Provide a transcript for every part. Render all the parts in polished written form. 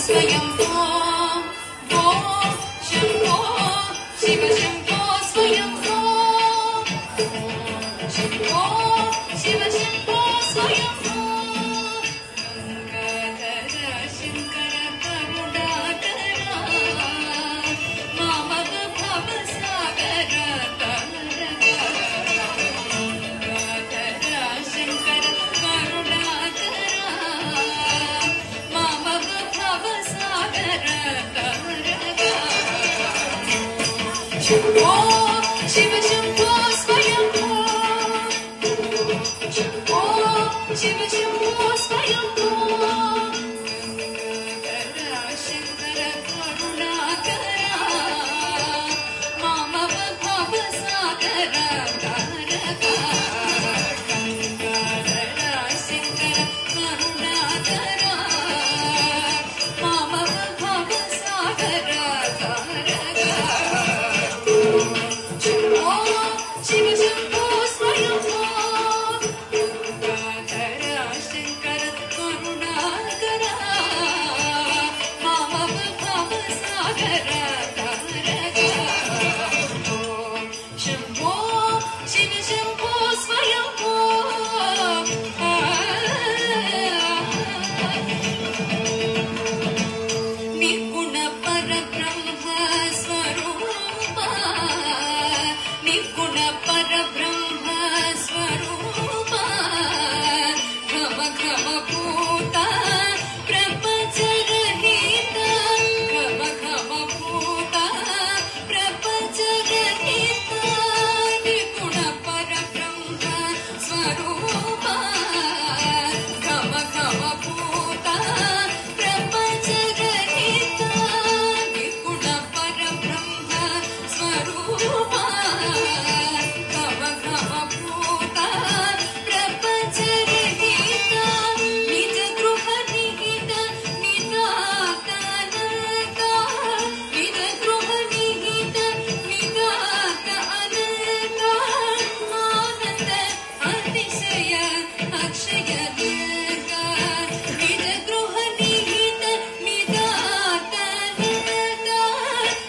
स्वयंभो भो शम्भो शिव शम्भो स्वयंभो शम्भो शिव शम्भो स्वयंभो गंगाधर शंकर करुणाकरा मामक भवसागर गंगाधर शंकर करुणाकरा मामक भवसागर शंभो शिव शंभो स्वयंभो शंभो शिव शंभो स्वयंभो गंगाधर शंकर करुणाकरा मामक भवसागर गंगाधर शंकर करुणाकरा मामक भवसागर शिव शंभो स्वयंभो गंगाधर शंकर करुणाकरा मामक भवसागर शंभो शिव शंभो स्वयंभो निर्गुण परब्रह्म स्वरूप निर्गुण परब्रह्म स्वरूप घम घम भूत प्रपंच रहित घम घम भूत प्रपंच रहित निर्गुण परब्रह्म स्वरूप घम घम भूत प्रपंच रहित निर्गुण परब्रह्म स्वरूप घम घम भूत प्रपंच रहित निज गृह निहित निदात अनंत निज गृह निहित निदात अनंत आनंद अतिशय अक्षय निर्ग निज गृह निहित निदात अनंत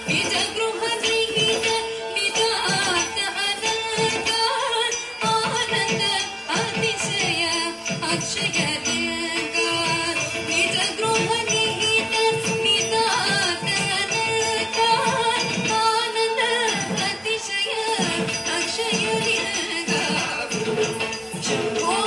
निज गृह निहित निदात अनंत आनंद अतिशय अक्षय निर्ग निज गृह निहित निदात अनंत आनंद अतिशय अक्षय निर्ग शंभो